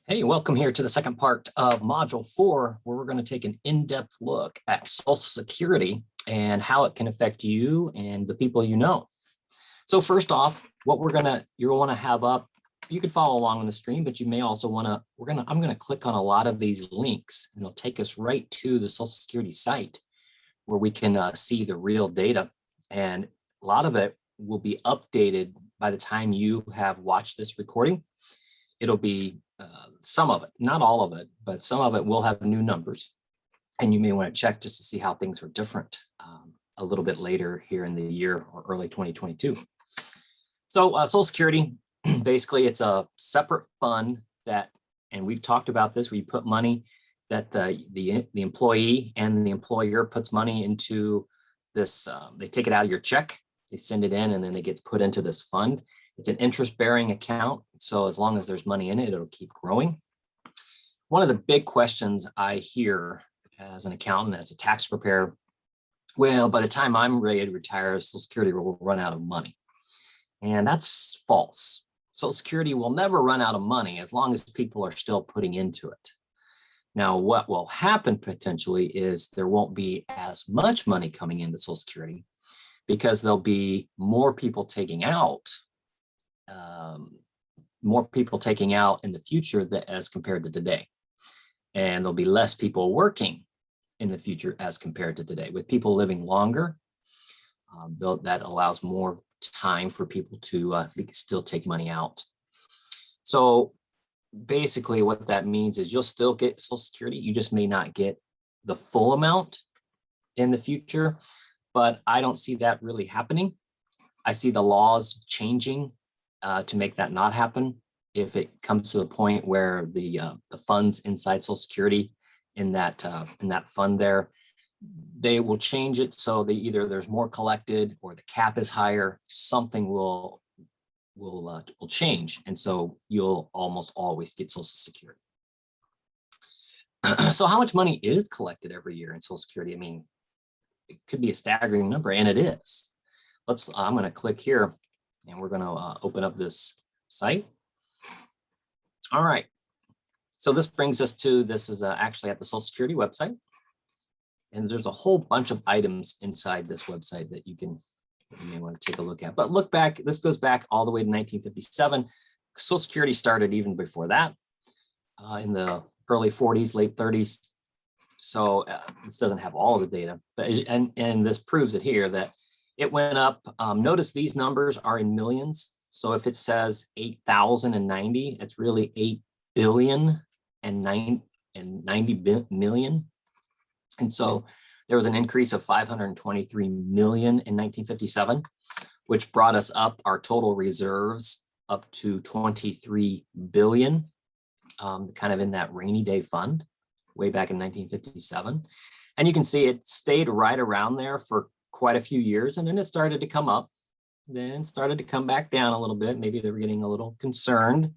Hey, welcome here to the second part of Module 4, where we're going to take an in-depth look at Social Security and how it can affect you and the people you know. So first off, what you'll want to have up, you could follow along on the screen, but you may also want to, I'm going to click on a lot of these links, and it'll take us right to the Social Security site where we can see the real data. And a lot of it will be updated by the time you have watched this recording. It'll be some of it, not all of it, but some of it will have new numbers. And you may want to check just to see how things are different a little bit later here in the year or early 2022. So Social Security, basically it's a separate fund that, and we've talked about this, where you put money that the employee and the employer puts money into this, they take it out of your check, they send it in, and then it gets put into this fund. It's an interest-bearing account, so as long as there's money in it, it'll keep growing. One of the big questions I hear as an accountant, as a tax preparer, well, by the time I'm ready to retire, Social Security will run out of money. And that's false. Social Security will never run out of money as long as people are still putting into it. Now, what will happen potentially is there won't be as much money coming into Social Security because there'll be more people taking out in the future as compared to today. And there'll be less people working in the future as compared to today. With people living longer, that allows more time for people to still take money out. So basically what that means is you'll still get Social Security, you just may not get the full amount in the future, but I don't see that really happening. I see the laws changing to make that not happen. If it comes to the point where the funds inside Social Security in that fund there, they will change it so either there's more collected or the cap is higher. Something will change, and so you'll almost always get Social Security. So how much money is collected every year in Social Security? I mean, it could be a staggering number, and it is. I'm going to click here, and we're going to open up this site. All right. So this brings us to, this is actually at the Social Security website. And there's a whole bunch of items inside this website that you may want to take a look at. But look back, this goes back all the way to 1957. Social Security started even before that, in the early 40s, late 30s. So this doesn't have all of the data, but and this proves it here that it went up. Notice these numbers are in millions. So if it says 8,090, it's really 8 billion and 90 million. And so there was an increase of 523 million in 1957, which brought us up our total reserves up to 23 billion, kind of in that rainy day fund way back in 1957. And you can see it stayed right around there for quite a few years, and then it started to come up, then started to come back down a little bit. Maybe they were getting a little concerned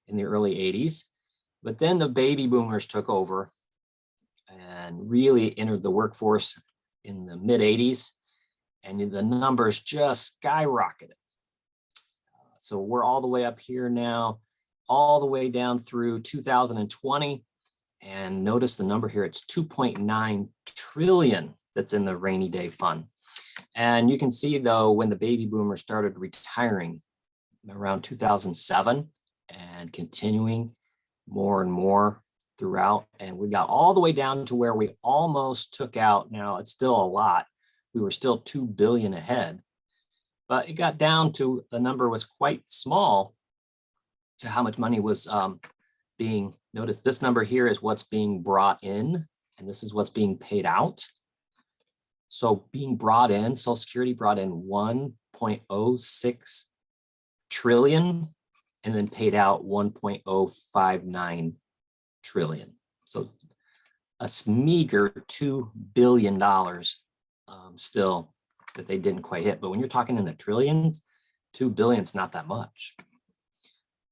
in the early 80s, but then the baby boomers took over and really entered the workforce in the mid 80s, and the numbers just skyrocketed. So we're all the way up here now, all the way down through 2020. And notice the number here, it's 2.9 trillion that's in the rainy day fund. And you can see, though, when the baby boomers started retiring around 2007 and continuing more and more throughout, and we got all the way down to where we almost took out. Now it's still a lot. We were still 2 billion ahead, but it got down to, the number was quite small to how much money was being, notice this number here is what's being brought in, and this is what's being paid out. So being brought in, Social Security brought in 1.06 trillion and then paid out 1.059 trillion. So a meager $2 billion still that they didn't quite hit. But when you're talking in the trillions, 2 billion is not that much.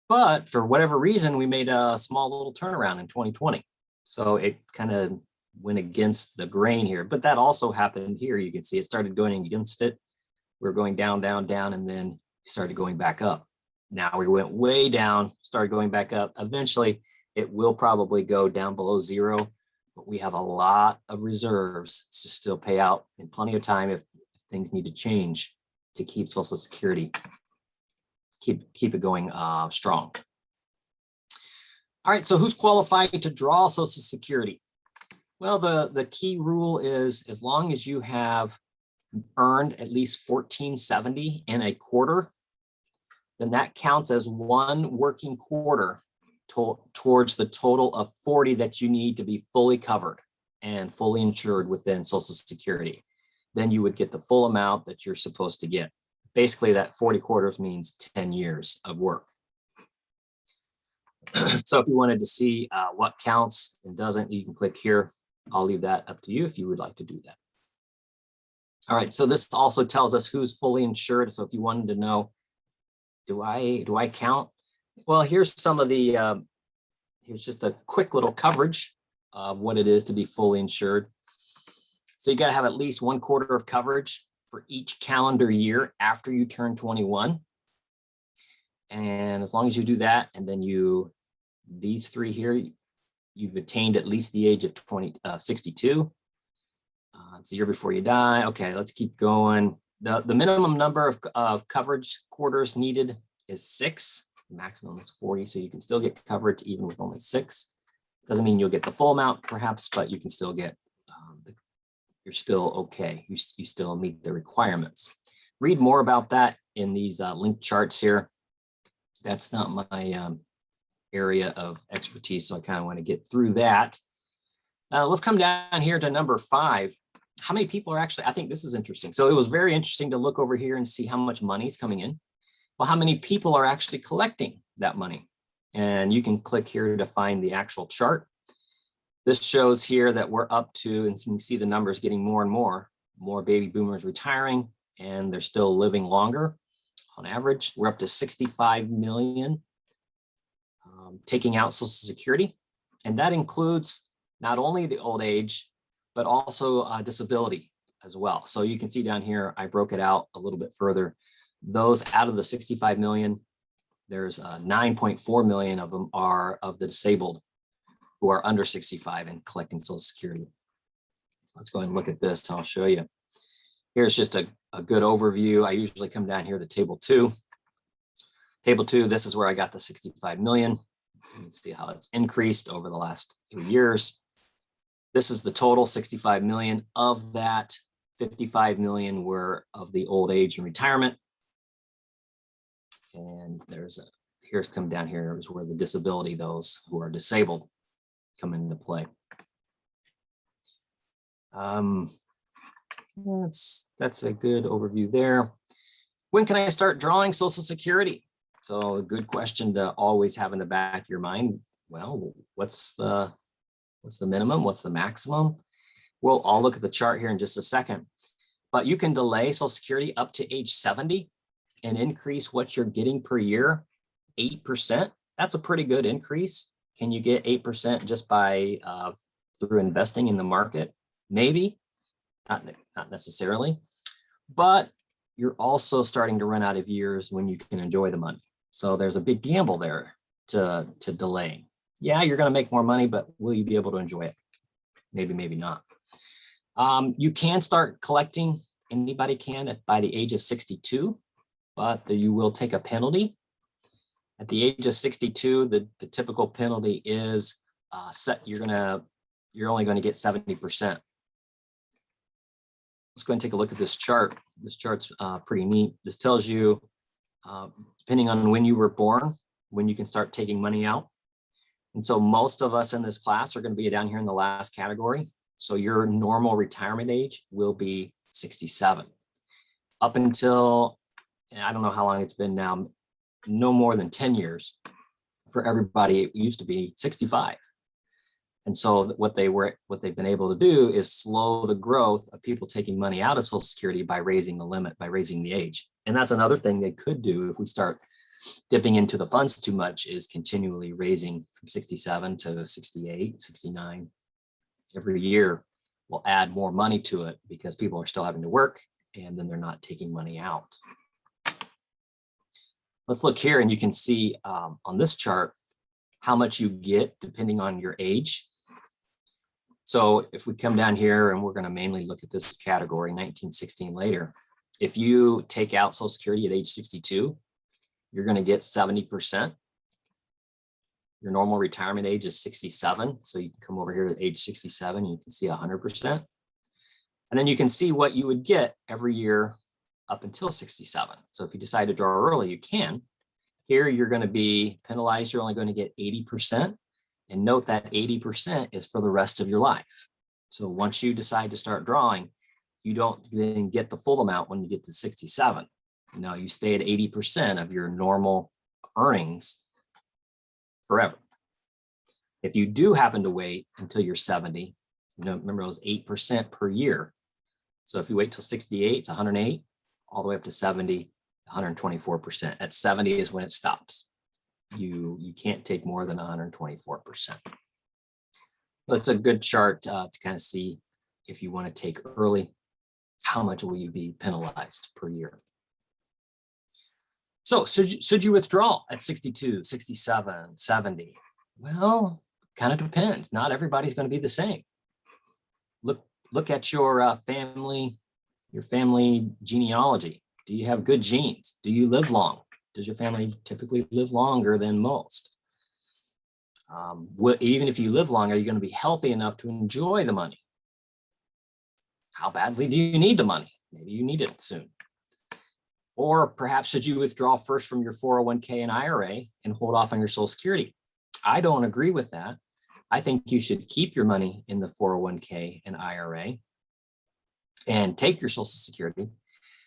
But for whatever reason, we made a small little turnaround in 2020. So it kind of went against the grain here, but that also happened here. You can see it started going against it. We're going down, down, down, and then started going back up. Now we went way down, started going back up. Eventually It will probably go down below zero, but we have a lot of reserves to still pay out in plenty of time if things need to change to keep Social Security, keep it going strong. All right, so who's qualified to draw Social Security? Well, the key rule is as long as you have earned at least $14.70 in a quarter, then that counts as one working quarter towards the total of 40 that you need to be fully covered and fully insured within Social Security. Then you would get the full amount that you're supposed to get. Basically, that 40 quarters means 10 years of work. So if you wanted to see what counts and doesn't, you can click here. I'll leave that up to you if you would like to do that. All right, so this also tells us who's fully insured. So if you wanted to know, do I count? Well, here's some of the, here's just a quick little coverage of what it is to be fully insured. So you got to have at least 1/4 of coverage for each calendar year after you turn 21. And as long as you do that, and then these three here, you've attained at least the age of 62. It's a year before you die. Okay, let's keep going. The minimum number of coverage quarters needed is 6. The maximum is 40, so you can still get coverage even with only 6. Doesn't mean you'll get the full amount, perhaps, but you can still get, you're still okay. You still meet the requirements. Read more about that in these linked charts here. That's not my area of expertise, so I kind of want to get through that. Let's come down here to number 5. How many people are actually, I think this is interesting. So it was very interesting to look over here and see how much money is coming in. Well, how many people are actually collecting that money? And you can click here to find the actual chart. This shows here that we're up to, and you can see the numbers getting more and more baby boomers retiring, and they're still living longer. On average, we're up to 65 million taking out Social Security. And that includes not only the old age, but also disability as well. So you can see down here, I broke it out a little bit further. Those out of the 65 million, there's 9.4 million of them are of the disabled who are under 65 and collecting Social Security. Let's go ahead and look at this and I'll show you. Here's just a good overview. I usually come down here to table 2. Table 2, this is where I got the 65 million. You can see how it's increased over the last 3 years. This is the total 65 million. Of that, 55 million were of the old age and retirement. And here's come down here is where the disability, those who are disabled, come into play. That's a good overview there. When can I start drawing Social Security? So a good question to always have in the back of your mind. Well, what's the minimum? What's the maximum? I'll look at the chart here in just a second. But you can delay Social Security up to age 70 and increase what you're getting per year 8%. That's a pretty good increase. Can you get 8% just by through investing in the market? Maybe, not necessarily, but you're also starting to run out of years when you can enjoy the money. So there's a big gamble there to delaying. Yeah, you're going to make more money, but will you be able to enjoy it? Maybe, maybe not. You can start collecting, anybody can by the age of 62, but you will take a penalty. At the age of 62, the typical penalty is you're only going to get 70%. Let's go and take a look at this chart. This chart's pretty neat. This tells you, depending on when you were born, when you can start taking money out. And so most of us in this class are going to be down here in the last category. So your normal retirement age will be 67. Up until, I don't know how long it's been now, no more than 10 years. For everybody, it used to be 65. And so what they've been able to do is slow the growth of people taking money out of Social Security by raising the limit, by raising the age. And that's another thing they could do if we start dipping into the funds too much, is continually raising from 67 to 68, 69. Every year will add more money to it because people are still having to work and then they're not taking money out. Let's look here and you can see on this chart how much you get depending on your age. So if we come down here and we're going to mainly look at this category, 1916 later, if you take out Social Security at age 62, you're going to get 70%. Your normal retirement age is 67. So you can come over here to age 67, you can see 100%. And then you can see what you would get every year up until 67. So if you decide to draw early, you can. Here, you're going to be penalized. You're only going to get 80%. And note that 80% is for the rest of your life. So once you decide to start drawing, you don't then get the full amount when you get to 67. No, you stay at 80% of your normal earnings forever. If you do happen to wait until you're 70, remember it was 8% per year. So if you wait till 68, it's 108, all the way up to 70, 124%. At 70 is when it stops. You can't take more than 124%. That's a good chart to kind of see if you want to take early, how much will you be penalized per year? So should you withdraw at 62, 67, 70? Well, kind of depends. Not everybody's going to be the same. Look at your family genealogy. Do you have good genes? Do you live long? Does your family typically live longer than most? Even if you live long, are you going to be healthy enough to enjoy the money? How badly do you need the money? Maybe you need it soon. Or perhaps should you withdraw first from your 401k and IRA and hold off on your Social Security? I don't agree with that. I think you should keep your money in the 401k and IRA and take your Social Security,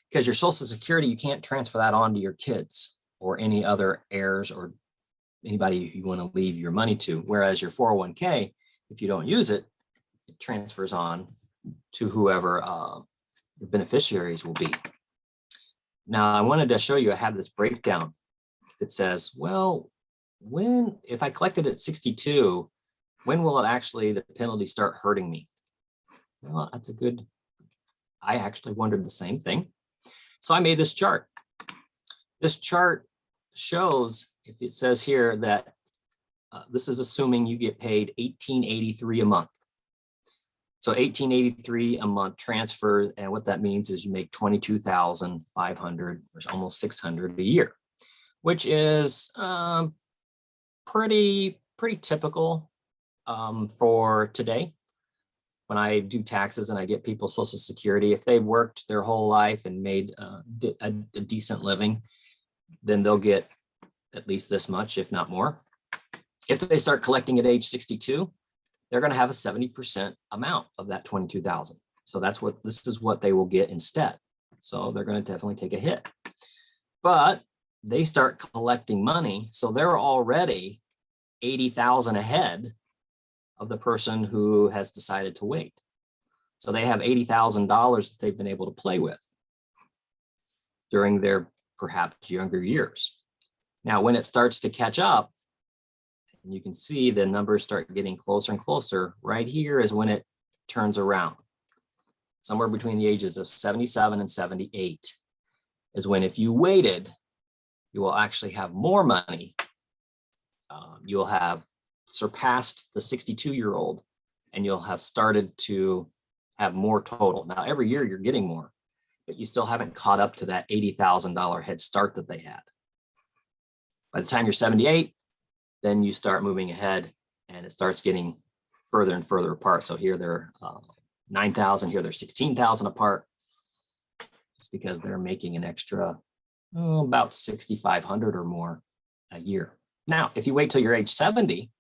because your Social Security, you can't transfer that on to your kids or any other heirs or anybody you want to leave your money to. Whereas your 401k, if you don't use it, it transfers on to whoever your beneficiaries will be. Now, I wanted to show you, I have this breakdown that says, well, if I collected at 62, when will it actually, the penalty start hurting me? Well, I actually wondered the same thing. So I made this chart. This chart shows, if it says here that this is assuming you get paid $18.83 a month. So $18.83 a month transfers, and what that means is you make $22,500, or almost $600 a year, which is pretty typical for today. When I do taxes and I get people Social Security, if they've worked their whole life and made a decent living, then they'll get at least this much, if not more. If they start collecting at age 62, they're going to have a 70% amount of that 22,000. So this is what they will get instead. So they're going to definitely take a hit. But they start collecting money, so they're already 80,000 ahead of the person who has decided to wait. So they have $80,000 that they've been able to play with during their perhaps younger years. Now, when it starts to catch up, and you can see the numbers start getting closer and closer, right here is when it turns around. Somewhere between the ages of 77 and 78 is when, if you waited, you will actually have more money. You'll have surpassed the 62-year-old, and you'll have started to have more total. Now, every year you're getting more, but you still haven't caught up to that $80,000 head start that they had. By the time you're 78, then you start moving ahead, and it starts getting further and further apart. So here they're 9,000, here they're 16,000 apart, just because they're making an extra about 6,500 or more a year. Now, if you wait till you're age 70,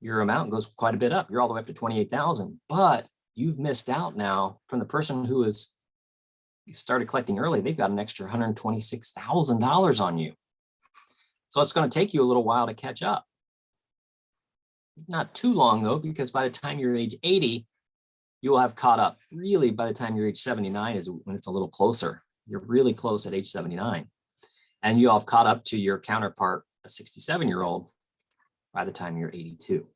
your amount goes quite a bit up. You're all the way up to 28,000, but you've missed out now from the person who has started collecting early. They've got an extra $126,000 on you. So it's going to take you a little while to catch up. Not too long though, because by the time you're age 80, you will have caught up. Really, by the time you're age 79 is when it's a little closer. You're really close at age 79. And you'll have caught up to your counterpart, a 67-year-old, by the time you're 82.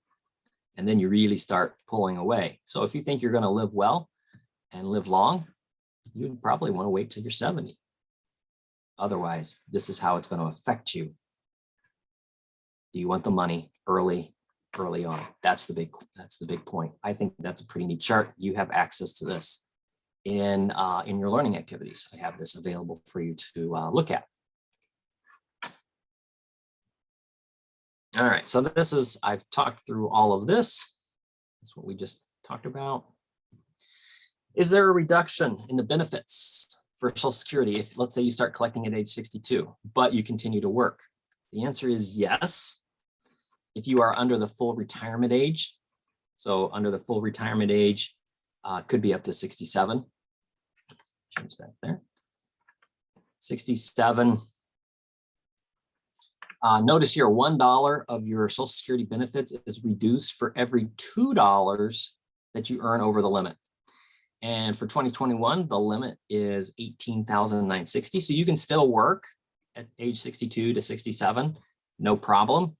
And then you really start pulling away. So if you think you're going to live well and live long, you'd probably want to wait till you're 70. Otherwise, this is how it's going to affect you Do you want the money early on? That's the big point. I think that's a pretty neat chart. You have access to this in your learning activities. I have this available for you to look at. All right, so I've talked through all of this. That's what we just talked about. Is there a reduction in the benefits for Social Security if, let's say, you start collecting at age 62, but you continue to work? The answer is yes. If you are under the full retirement age, so under the full retirement age, could be up to 67. Let's change that there. 67. Notice here, $1 of your Social Security benefits is reduced for every $2 that you earn over the limit. And for 2021, the limit is $18,960. So you can still work at age 62 to 67, no problem.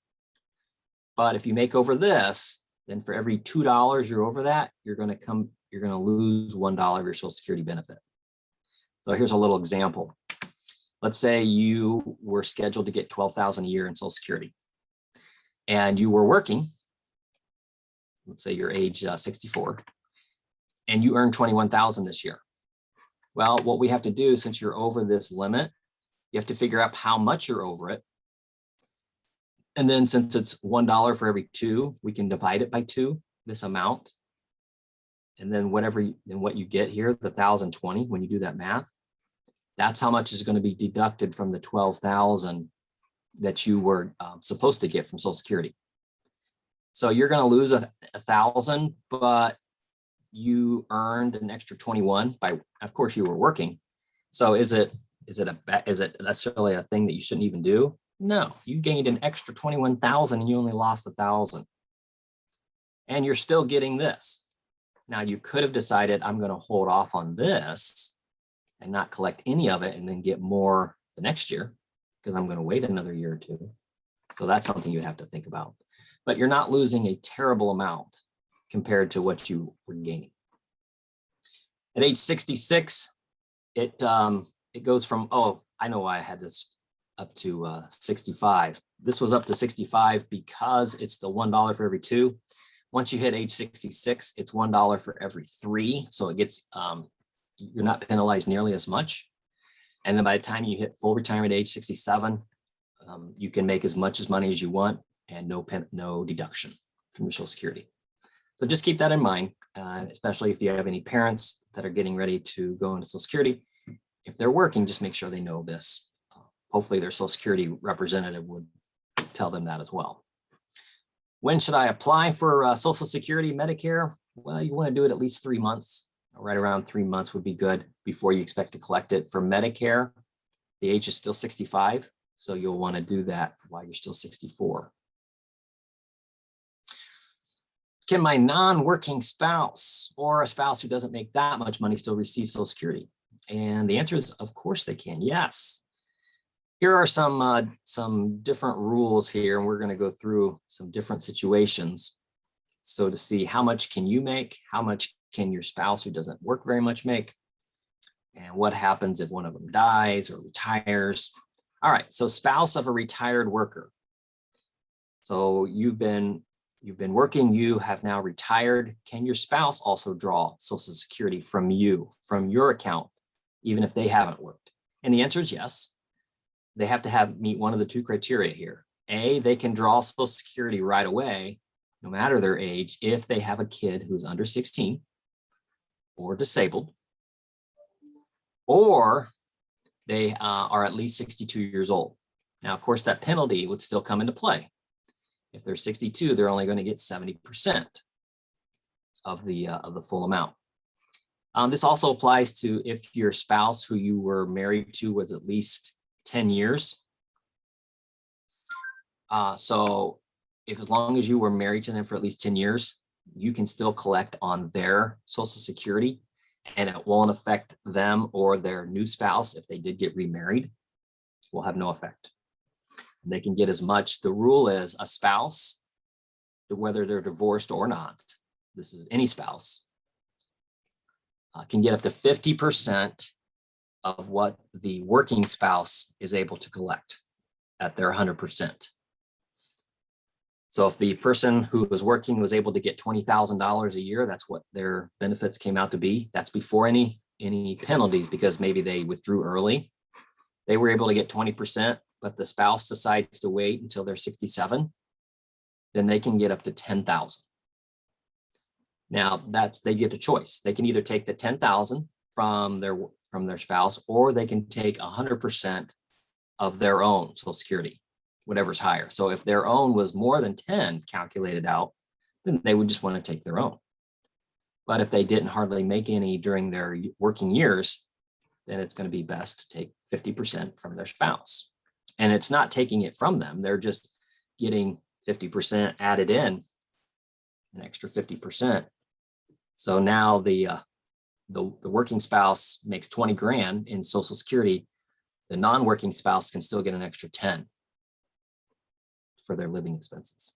But if you make over this, then for every $2 you're over that, you're going to lose $1 of your Social Security benefit. So here's a little example. Let's say you were scheduled to get $12,000 a year in Social Security, and you were working. Let's say you're age 64, and you earned $21,000 this year. Well, what we have to do, since you're over this limit, you have to figure out how much you're over it. And then since it's $1 for every 2, we can divide it by 2, this amount. And then what you get here, the 1,020, when you do that math, that's how much is going to be deducted from the $12,000 that you were supposed to get from Social Security. So you're going to lose $1,000, but you earned an extra 21 by, of course, you were working. So is it necessarily a thing that you shouldn't even do? No, you gained an extra 21,000 and you only lost 1,000. And you're still getting this. Now you could have decided, I'm going to hold off on this and not collect any of it and then get more the next year because I'm going to wait another year or 2. So that's something you have to think about. But you're not losing a terrible amount compared to what you were gaining. At age 66, it goes from, oh, I know why I had this up to 65. This was up to 65 because it's the $1 for every 2. Once you hit age 66, it's $1 for every 3. So it gets, you're not penalized nearly as much. And then by the time you hit full retirement age 67, you can make as much money as you want and no deduction from your Social Security. So just keep that in mind, especially if you have any parents that are getting ready to go into Social Security. If they're working, just make sure they know this. Hopefully their Social Security representative would tell them that as well. When should I apply for Social Security, Medicare? Well, you want to do it at least 3 months. Right around 3 months would be good before you expect to collect it. For Medicare, the age is still 65, so you'll want to do that while you're still 64. Can my non-working spouse or a spouse who doesn't make that much money still receive Social Security? And the answer is, of course they can, yes. Here are some different rules here, and we're going to go through some different situations. So to see how much can you make, how much can your spouse who doesn't work very much make, and what happens if one of them dies or retires. All right, so spouse of a retired worker. So you've been working, you have now retired. Can your spouse also draw Social Security from you, from your account, even if they haven't worked? And the answer is yes. They have to meet one of the 2 criteria here. A, they can draw Social Security right away, no matter their age, if they have a kid who's under 16 or disabled, or they are at least 62 years old. Now, of course, that penalty would still come into play. If they're 62, they're only going to get 70% of the full amount. This also applies to if your spouse who you were married to was at least 10 years. So if as long as you were married to them for at least 10 years, you can still collect on their Social Security, and it won't affect them or their new spouse if they did get remarried. It will have no effect. And they can get as much. The rule is a spouse, whether they're divorced or not, this is any spouse, can get up to 50% of what the working spouse is able to collect at their 100%. So if the person who was working was able to get $20,000 a year, that's what their benefits came out to be. That's before any penalties, because maybe they withdrew early. They were able to get 20%, but the spouse decides to wait until they're 67, then they can get up to 10,000. Now they get a choice. They can either take the 10,000 from their spouse, or they can take 100% of their own Social Security, whatever's higher. So if their own was more than 10 calculated out, then they would just want to take their own. But if they didn't hardly make any during their working years, then it's going to be best to take 50% from their spouse. And it's not taking it from them. They're just getting 50% added in, an extra 50%. So now the working spouse makes 20 grand in Social Security. The non-working spouse can still get an extra 10 for their living expenses.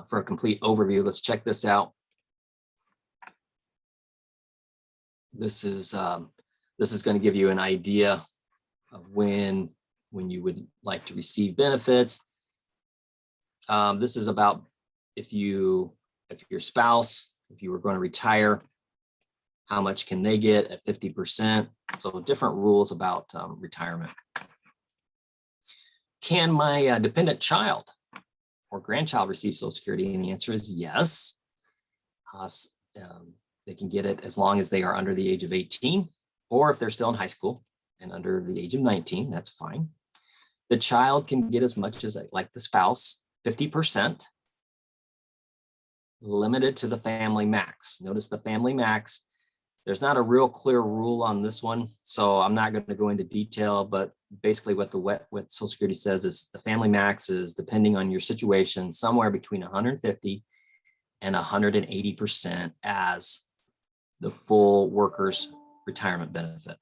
For a complete overview, let's check this out. This is going to give you an idea of when you would like to receive benefits. This is about if your spouse, if you were going to retire, how much can they get at 50%? So different rules about retirement. Can my dependent child or grandchild receive Social Security? And the answer is yes. They can get it as long as they are under the age of 18, or if they're still in high school and under the age of 19, that's fine. The child can get as much as, like the spouse, 50%, limited to the family max. Notice the family max. There's not a real clear rule on this one, so I'm not going to go into detail, but basically what Social Security says is the family max is, depending on your situation, somewhere between 150 and 180% as the full workers' retirement benefit.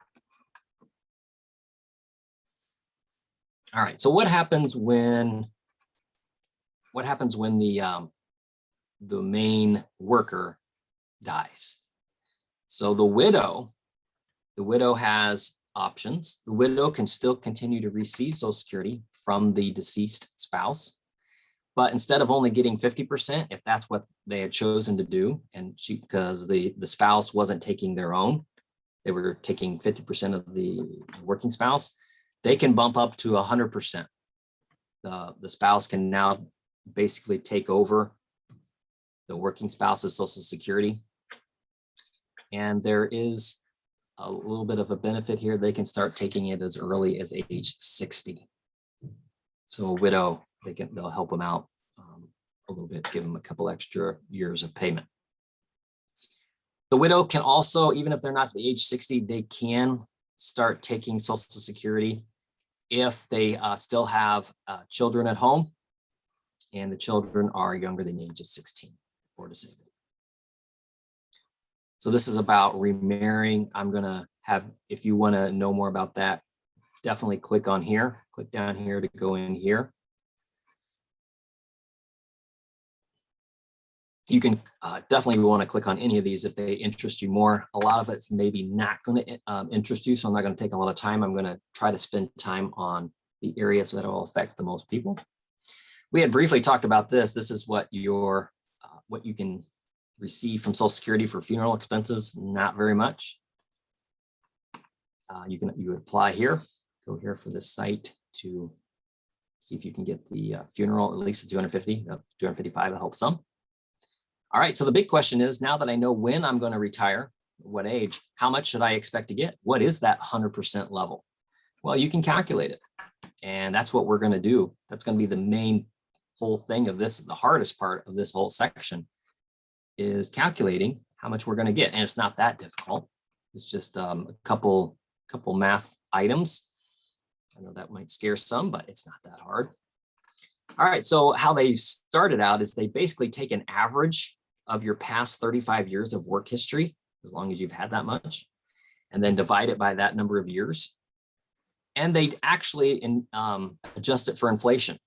All right, so what happens when the main worker dies? So the widow has options. The widow can still continue to receive Social Security from the deceased spouse, but instead of only getting 50%, if that's what they had chosen to do, and because the spouse wasn't taking their own, they were taking 50% of the working spouse, they can bump up to 100%. The spouse can now basically take over the working spouse's Social Security. And there is a little bit of a benefit here. They can start taking it as early as age 60. So a widow, they'll help them out a little bit, give them a couple extra years of payment. The widow can also, even if they're not at the age 60, they can start taking Social Security if they still have children at home and the children are younger than the age of 16 or disabled. So this is about remarrying. I'm going to have, if you want to know more about that, definitely click on here, click down here to go in here. You can definitely want to click on any of these if they interest you more. A lot of it's maybe not going to interest you, so I'm not going to take a lot of time. I'm going to try to spend time on the areas that will affect the most people. We had briefly talked about this. This is what you can receive from Social Security for funeral expenses. Not very much. You would apply here. Go here for this site to see if you can get the funeral, at least the 250, 255 will help some. All right, so the big question is, now that I know when I'm going to retire, what age, how much should I expect to get? What is that 100% level? Well, you can calculate it, and that's what we're going to do. That's going to be the main whole thing of this. The hardest part of this whole section is calculating how much we're going to get, and it's not that difficult. It's just a couple math items. I know that might scare some, but it's not that hard. All right, so how they started out is they basically take an average of your past 35 years of work history, as long as you've had that much, and then divide it by that number of years. And they actually adjust it for inflation.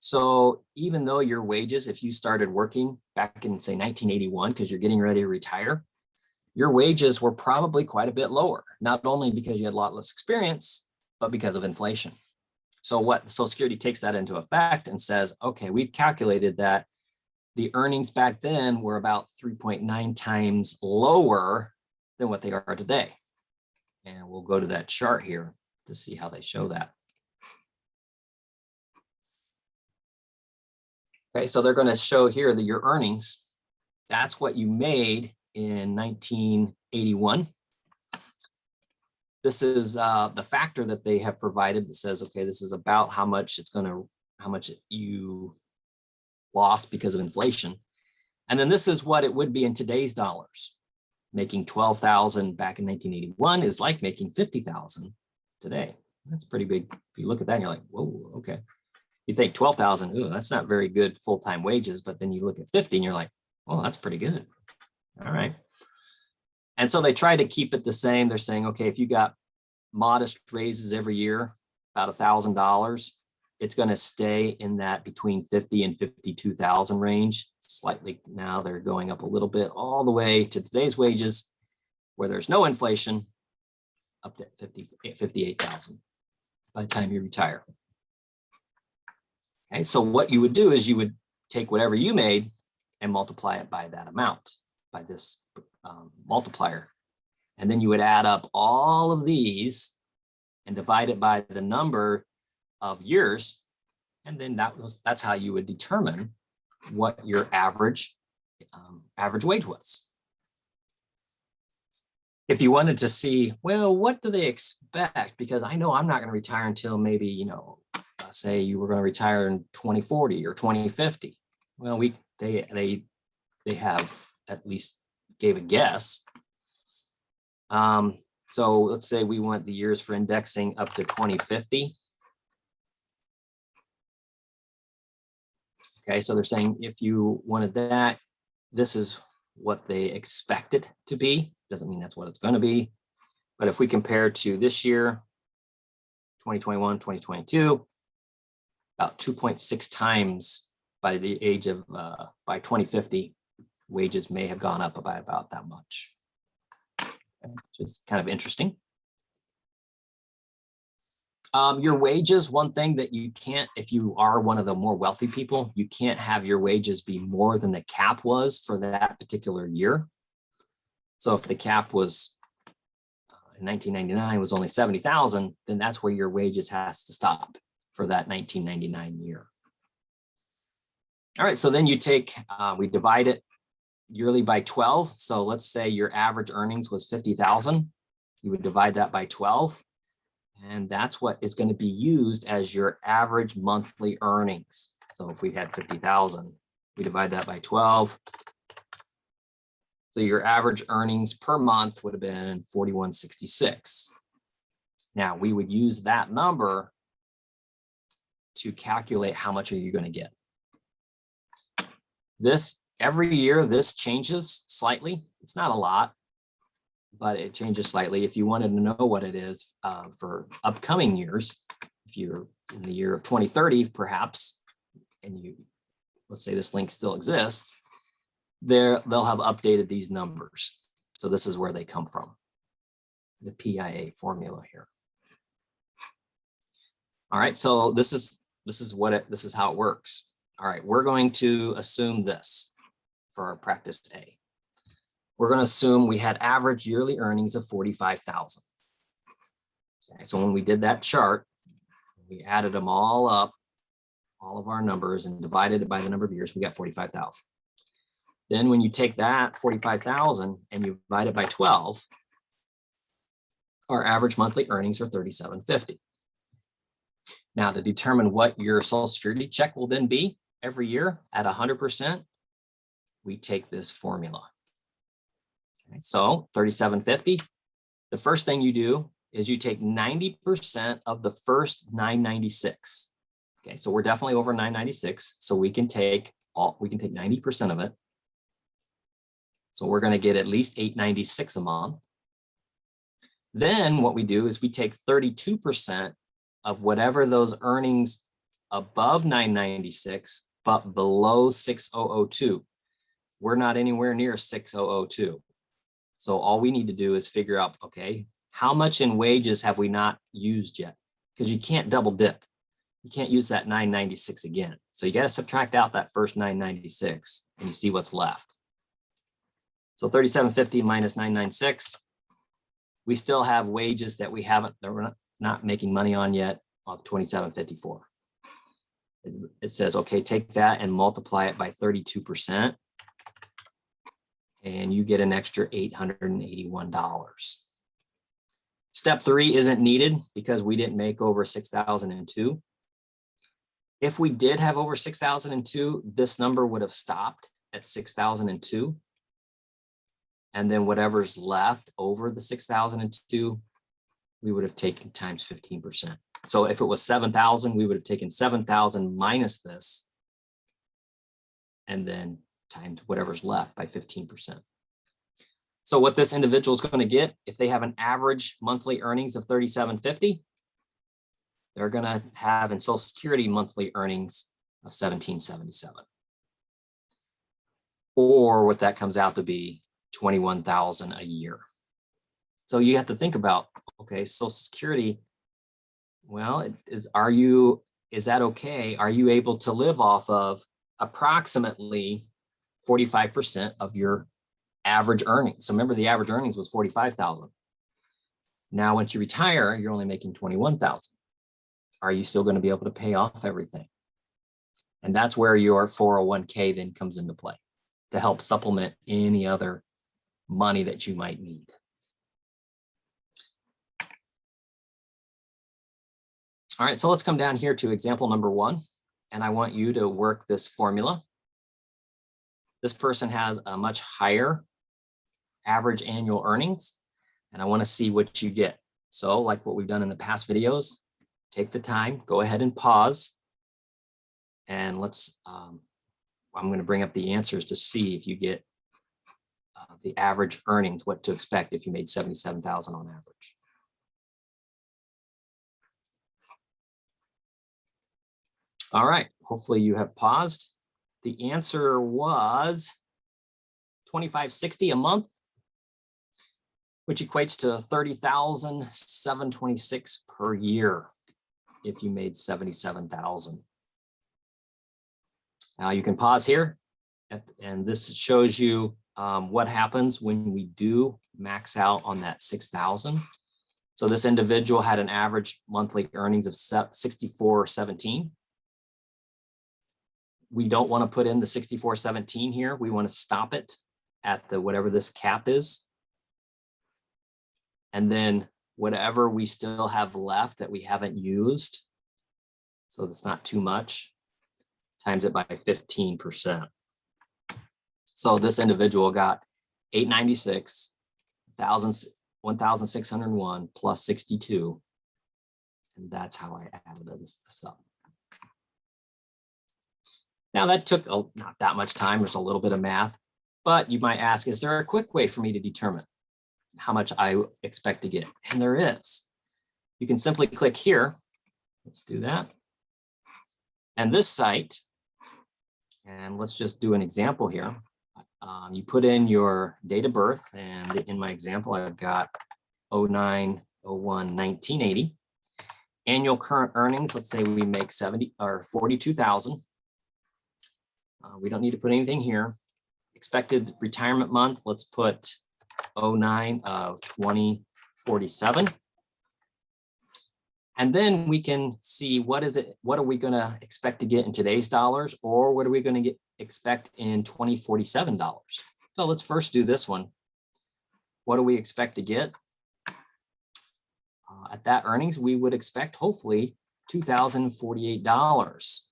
So even though your wages, if you started working back in, say, 1981, because you're getting ready to retire, your wages were probably quite a bit lower, not only because you had a lot less experience, but because of inflation. So what Social Security takes that into effect and says, okay, we've calculated that the earnings back then were about 3.9 times lower than what they are today. And we'll go to that chart here to see how they show that. Okay, so they're going to show here that your earnings, that's what you made in 1981. This is the factor that they have provided that says, okay, this is about how much you lost because of inflation. And then this is what it would be in today's dollars. Making 12,000 back in 1981 is like making 50,000 today. That's pretty big. If you look at that and you're like, whoa, okay. You think 12,000, ooh, that's not very good full-time wages, but then you look at 50 and you're like, oh, that's pretty good. All right. And so they try to keep it the same. They're saying, okay, if you got modest raises every year, about $1,000, it's going to stay in that between 50 and 52,000 range. Slightly now they're going up a little bit all the way to today's wages where there's no inflation up to 58,000 by the time you retire. Okay, so what you would do is you would take whatever you made and multiply it by that amount, by this multiplier. And then you would add up all of these and divide it by the number of years. And then that's how you would determine what your average wage was. If you wanted to see, well, what do they expect? Because I know I'm not going to retire until maybe, say you were going to retire in 2040 or 2050. Well, they have at least gave a guess. So let's say we want the years for indexing up to 2050. Okay, so they're saying if you wanted that, this is what they expect it to be. Doesn't mean that's what it's going to be. But if we compare to this year, 2021, 2022, about 2.6 times by the age of, by 2050, wages may have gone up by about that much. Which is kind of interesting. Your wages, one thing that you can't, if you are one of the more wealthy people, you can't have your wages be more than the cap was for that particular year. So if the cap was in 1999 was only 70,000, then that's where your wages has to stop for that 1999 year. All right, so then you take, we divide it yearly by 12. So let's say your average earnings was 50,000. You would divide that by 12. And that's what is going to be used as your average monthly earnings. So if we had 50,000, we divide that by 12. So your average earnings per month would have been 4166. Now we would use that number to calculate how much are you going to get. This every year, this changes slightly. It's not a lot, but it changes slightly. If you wanted to know what it is for upcoming years, if you're in the year of 2030, perhaps, and let's say this link still exists, they'll have updated these numbers. So this is where they come from, the PIA formula here. All right, so this is how it works. All right, we're going to assume this for our practice A. We're going to assume we had average yearly earnings of 45,000. Okay, so when we did that chart, we added them all up, all of our numbers, and divided it by the number of years, we got 45,000. Then when you take that 45,000 and you divide it by 12, our average monthly earnings are 3750. Now, to determine what your Social Security check will then be every year at 100%, we take this formula. Okay, so 3750, the first thing you do is you take 90% of the first 996. Okay, so we're definitely over 996, so we can take 90% of it. So we're going to get at least 896 a month. Then what we do is we take 32% of whatever those earnings above 996, but below 6002. We're not anywhere near 6002. So all we need to do is figure out, okay, how much in wages have we not used yet? Because you can't double dip. you can't use that 996 again. So you got to subtract out that first 996 and you see what's left. So 3750 minus 996, we still have wages that that we're not making money on yet of 2754. It says, okay, take that and multiply it by 32%. And you get an extra $881. Step 3 isn't needed because we didn't make over 6,002. If we did have over 6,002, this number would have stopped at 6,002. And then whatever's left over the 6,002, we would have taken times 15%. So if it was 7,000, we would have taken 7,000 minus this, and then times whatever's left by 15%. So what this individual is going to get, if they have an average monthly earnings of 3750, they're going to have in Social Security monthly earnings of 1777. Or what that comes out to be, 21,000 a year. So you have to think about, okay, Social Security, well, is that okay? Are you able to live off of approximately 45% of your average earnings? So remember, the average earnings was 45,000. Now, once you retire, you're only making 21,000. Are you still going to be able to pay off everything? And that's where your 401k then comes into play to help supplement any other money that you might need. All right, so let's come down here to example number 1, and I want you to work this formula. This person has a much higher average annual earnings, and I want to see what you get. So like what we've done in the past videos, take the time, go ahead and pause, and let's, I'm going to bring up the answers to see if you get the average earnings, what to expect if you made 77,000 on average. All right, hopefully you have paused. The answer was $2,560 a month, which equates to $30,726 per year if you made 77,000. Now you can pause here, and this shows you what happens when we do max out on that 6,000. So this individual had an average monthly earnings of $64.17. We don't want to put in the $64.17 here. We want to stop it at the whatever this cap is. And then whatever we still have left that we haven't used, so that's not too much, times it by 15%. So this individual got 896, 1,601 plus 62. And that's how I added this up. Now that took not that much time, there's a little bit of math, but you might ask, is there a quick way for me to determine how much I expect to get? And there is. You can simply click here. Let's do that. And this site, and let's just do an example here. You put in your date of birth, and in my example, I've got 09/01/1980. Annual current earnings, let's say we make 42,000. We don't need to put anything here. Expected retirement month, let's put 09/2047. And then we can see what are we going to expect to get in today's dollars, or what are we going to expect in 2047 dollars. So let's first do this one. What do we expect to get? At that earnings, we would expect hopefully $2,048.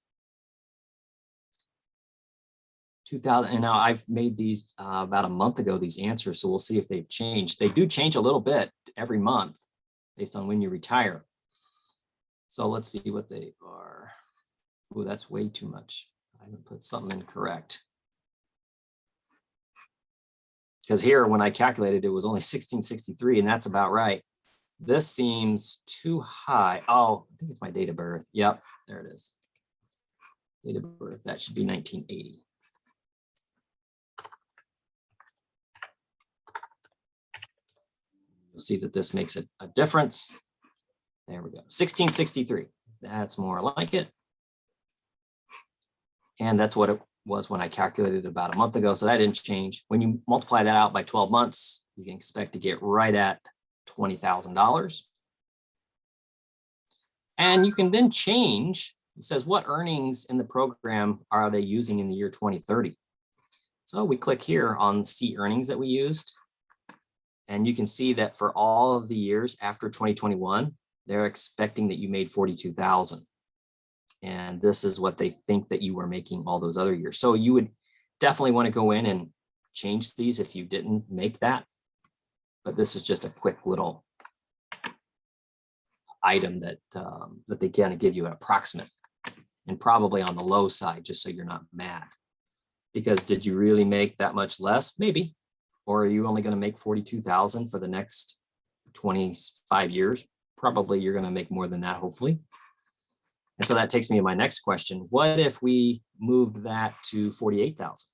And now I've made these about a month ago, these answers, so we'll see if they've changed. They do change a little bit every month based on when you retire. So let's see what they are. Oh, that's way too much. I haven't put something incorrect. Because here, when I calculated, it was only 1663, and that's about right. This seems too high. Oh, I think it's my date of birth. Yep, there it is. Date of birth, that should be 1980. You'll see that this makes a difference. There we go, 1663. That's more like it. And that's what it was when I calculated about a month ago. So that didn't change. When you multiply that out by 12 months, you can expect to get right at $20,000. And you can then change. It says what earnings in the program are they using in the year 2030? So we click here on see earnings that we used. And you can see that for all of the years after 2021, they're expecting that you made 42,000. And this is what they think that you were making all those other years. So you would definitely want to go in and change these if you didn't make that. But this is just a quick little item that that they kind of give you an approximate, and probably on the low side, just so you're not mad. Because did you really make that much less? Maybe. Or are you only going to make 42,000 for the next 25 years? Probably you're going to make more than that, hopefully. And so that takes me to my next question. What if we moved that to 48,000?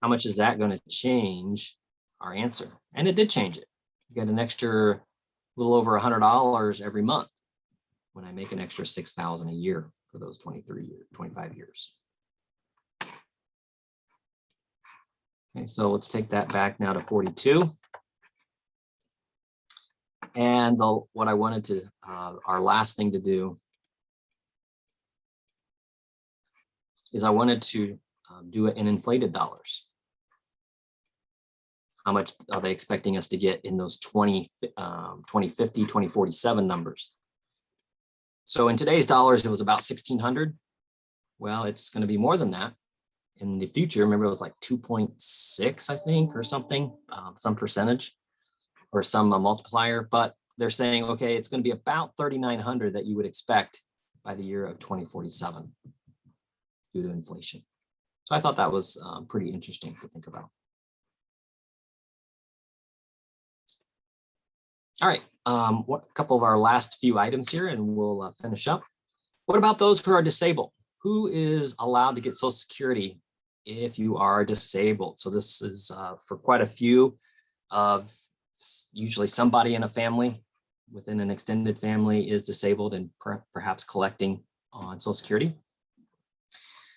How much is that going to change our answer? And it did change it. You get an extra little over $100 every month when I make an extra 6,000 a year for those 25 years. Okay, so let's take that back now to 42. And what I wanted to, our last thing to do is I wanted to do it in inflated dollars. How much are they expecting us to get in those 2050, 2047 numbers? So in today's dollars, it was about 1,600. Well, it's going to be more than that in the future. Remember, it was like 2.6, I think, or something, some percentage or some multiplier. But they're saying, okay, it's going to be about 3,900 that you would expect by the year of 2047 due to inflation. So I thought that was pretty interesting to think about. All right, a couple of our last few items here, and we'll finish up. What about those who are disabled? Who is allowed to get Social Security if you are disabled? So this is for quite a few of usually somebody in a family within an extended family is disabled and perhaps collecting on Social Security.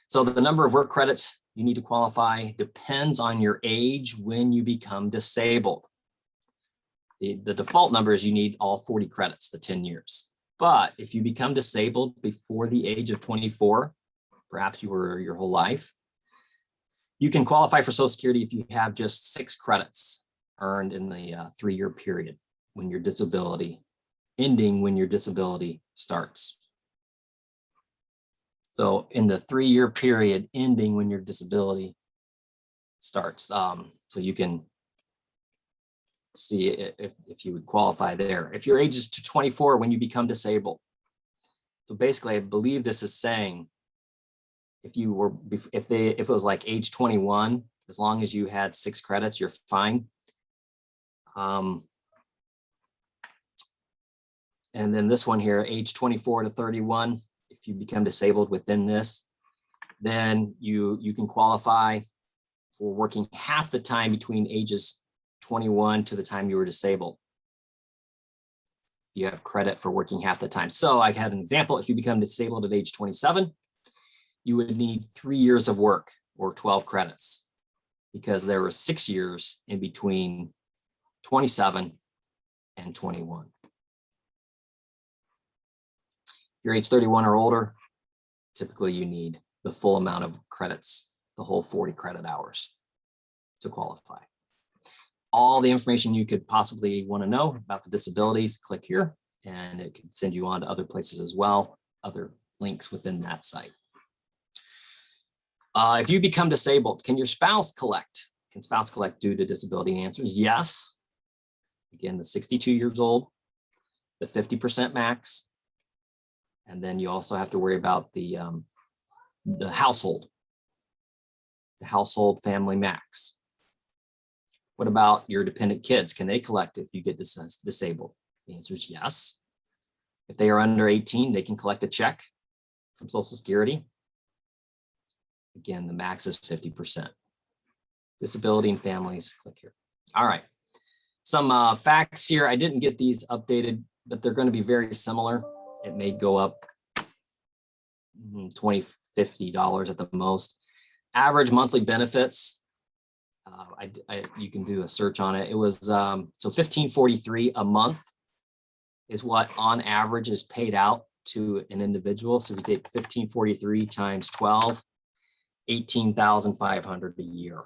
So the number of work credits you need to qualify depends on your age when you become disabled. The default number is you need all 40 credits, the 10 years. But if you become disabled before the age of 24, perhaps you were your whole life, you can qualify for Social Security if you have just 6 credits earned in the 3-year period when your disability, ending when your disability starts. So in the 3-year period ending when your disability starts, so you can see if you would qualify there. If your age is to 24 when you become disabled. So basically, I believe this is saying if it was like age 21, as long as you had 6 credits, you're fine. And then this one here, age 24 to 31, if you become disabled within this, then you can qualify for working half the time between ages 21 to the time you were disabled. You have credit for working half the time. So I had an example. If you become disabled at age 27, you would need 3 years of work or 12 credits because there were 6 years in between 27 and 21. If you're age 31 or older, typically you need the full amount of credits, the whole 40 credit hours to qualify. All the information you could possibly want to know about the disabilities, click here, and it can send you on to other places as well, other links within that site. If you become disabled, can your spouse collect? Can spouse collect due to disability? The answer is yes. Again, the 62 years old, the 50% max, and then you also have to worry about the household family max. What about your dependent kids? Can they collect if you get disabled? The answer is yes. If they are under 18, they can collect a check from Social Security. Again, the max is 50%. Disability and families, click here. All right. Some facts here. I didn't get these updated, but they're going to be very similar. it may go up $20, $50 at the most. Average monthly benefits, you can do a search on it. It was so $1,543 a month is what on average is paid out to an individual. So if you take $1,543 times 12, $18,500 a year.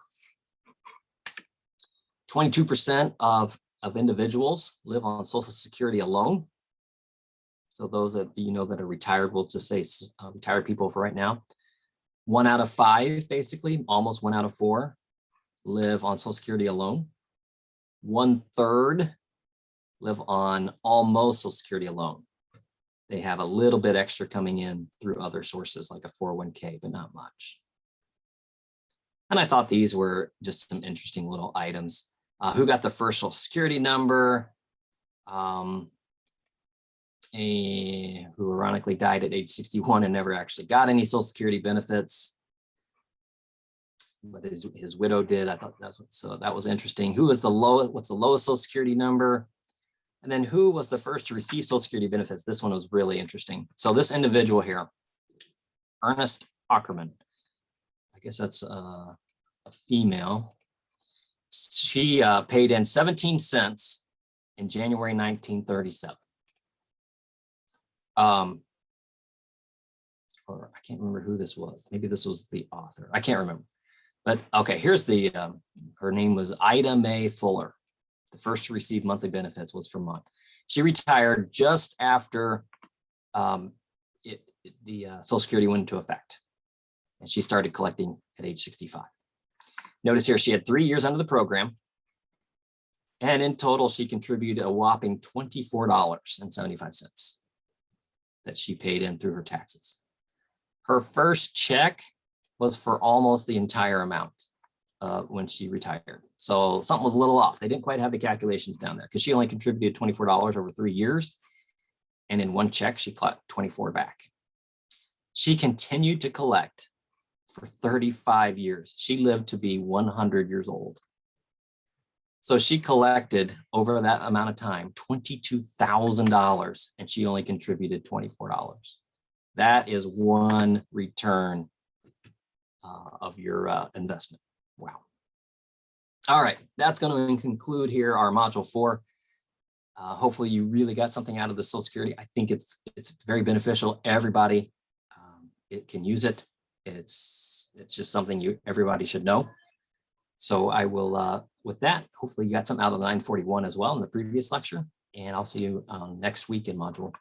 22% of individuals live on Social Security alone. So those that that are retired, we'll just say retired people for right now. 1 out of 5, basically, almost 1 out of 4 live on Social Security alone. 1/3 live on almost Social Security alone. They have a little bit extra coming in through other sources like a 401k, but not much. And I thought these were just some interesting little items. Who got the first Social Security number? Who ironically died at age 61 and never actually got any Social Security benefits, but his widow did. I thought that was interesting. Who was the lowest? What's the lowest Social Security number? And then who was the first to receive Social Security benefits? This one was really interesting. So this individual here, Ernest Ackerman, I guess that's a female. She paid in 17 cents in January 1937. Or I can't remember who this was. Maybe this was the author. I can't remember. But okay, here's the, her name was Ida Mae Fuller. The first to receive monthly benefits was from Vermont. She retired just after the Social Security went into effect. And she started collecting at age 65. Notice here, she had 3 years under the program. And in total, she contributed a whopping $24.75 that she paid in through her taxes. Her first check was for almost the entire amount when she retired. So something was a little off. They didn't quite have the calculations down there because she only contributed $24 over 3 years. And in one check, she collected 24 back. She continued to collect for 35 years. She lived to be 100 years old. So she collected over that amount of time, $22,000, and she only contributed $24. That is one return of your investment. Wow. All right, that's going to conclude here our module 4. Hopefully you really got something out of the Social Security. I think it's very beneficial. Everybody it can use it. It's just something everybody should know. So I will, with that, hopefully you got something out of the 941 as well in the previous lecture, and I'll see you next week in module